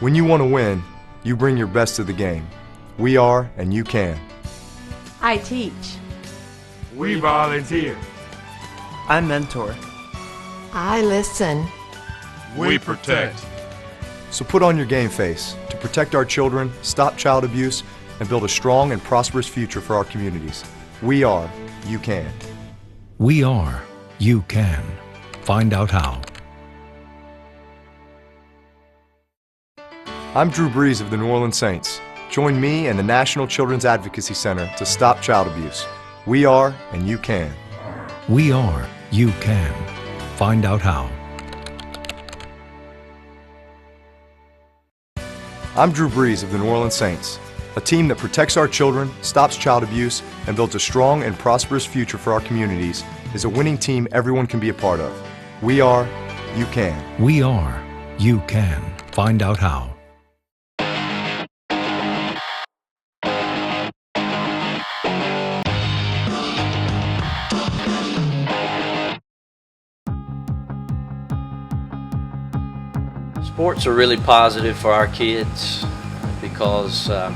When you want to win, you bring your best to the game. We are, and you can. I teach. We volunteer. I mentor. I listen. We protect. So put on your game face to protect our children, stop child abuse, and build a strong and prosperous future for our communities. We are, you can. We are, you can. Find out how. I'm Drew Brees of the New Orleans Saints. Join me and the National Children's Advocacy Center to stop child abuse. We are, and you can. We are, you can. Find out how. I'm Drew Brees of the New Orleans Saints. A team that protects our children, stops child abuse, and builds a strong and prosperous future for our communities is a winning team everyone can be a part of. We are, you can. We are, you can. Find out how. Sports are really positive for our kids because a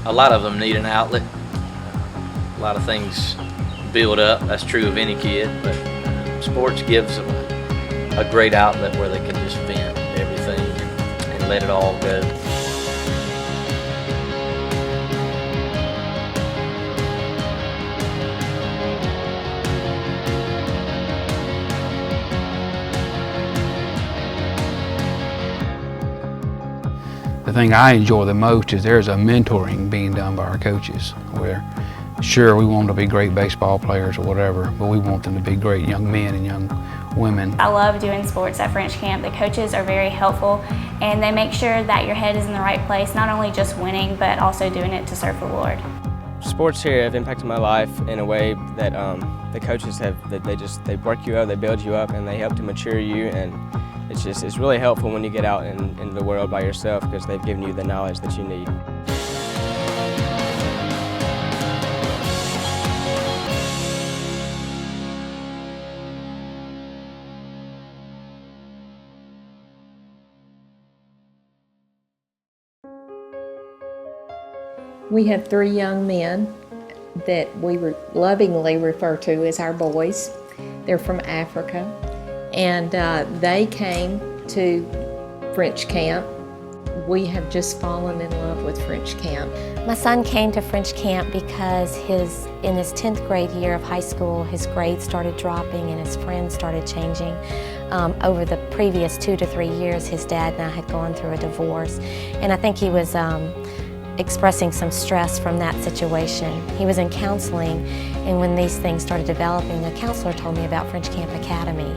lot of them need an outlet. A lot of things build up. That's true of any kid, but sports gives them a great outlet where they can just vent everything and let it all go. The thing I enjoy the most is there's a mentoring being done by our coaches where sure we want them to be great baseball players or whatever, but we want them to be great young men and young women. I love doing sports at French Camp. The coaches are very helpful and they make sure that your head is in the right place, not only just winning but also doing it to serve the Lord. Sports here have impacted my life in a way that the coaches have, that they work you up, they build you up, and they help to mature you, and it's really helpful when you get out in the world by yourself because they've given you the knowledge that you need. We have 3 young men that we lovingly refer to as our boys. They're from Africa, and they came to French Camp. We have just fallen in love with French Camp. My son came to French Camp because in his 10th grade year of high school, his grades started dropping and his friends started changing. Over the previous 2 to 3 years, his dad and I had gone through a divorce, and I think he was expressing some stress from that situation. He was in counseling, and when these things started developing, a counselor told me about French Camp Academy.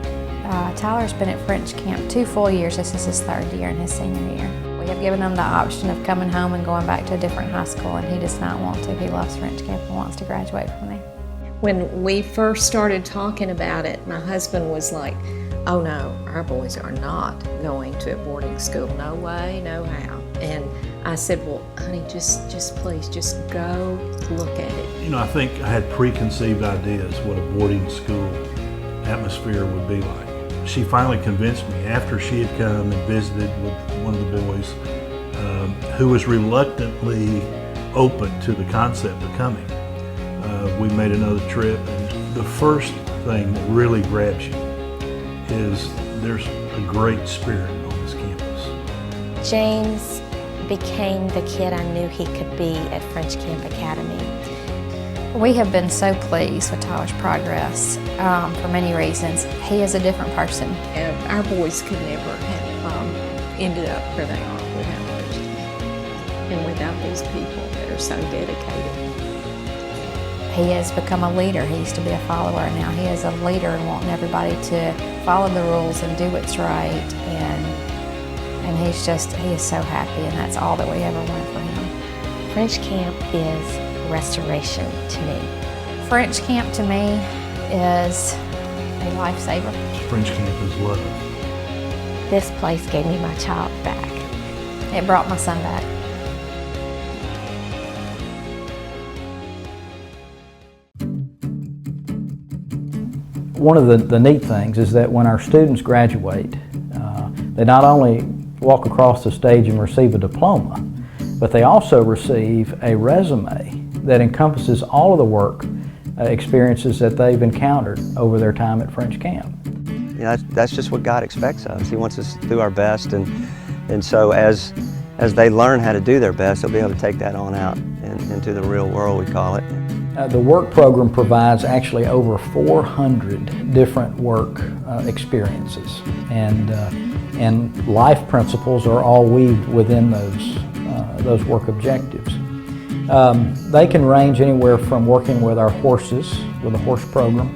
Tyler's been at French Camp 2 full years. This is his 3rd year in his senior year. We have given him the option of coming home and going back to a different high school, and he does not want to. He loves French Camp and wants to graduate from there. When we first started talking about it, my husband was like, oh no, our boys are not going to a boarding school. No way, no how. And I said, well, honey, just please, just go look at it. You know, I think I had preconceived ideas what a boarding school atmosphere would be like. She finally convinced me after she had come and visited with one of the boys who was reluctantly open to the concept of coming. We made another trip, and the first thing that really grabs you is there's a great spirit on this campus. James became the kid I knew he could be at French Camp Academy. We have been so pleased with Tyler's progress for many reasons. He is a different person. Our boys could never have ended up where they are without French Camp and without these people that are so dedicated. He has become a leader. He used to be a follower. Now he is a leader and wanting everybody to follow the rules and do what's right. And he is so happy, and that's all that we ever want for him. French Camp is restoration to me. French Camp to me is a lifesaver. French Camp is love. This place gave me my child back. It brought my son back. One of the neat things is that when our students graduate, they not only walk across the stage and receive a diploma, but they also receive a resume that encompasses all of the work experiences that they've encountered over their time at French camp. You know, that's just what God expects of us. He wants us to do our best, and so as they learn how to do their best, they'll be able to take that on out into the real world, we call it. The work program provides actually over 400 different work experiences, and life principles are all weaved within those work objectives. They can range anywhere from working with our horses, with a horse program,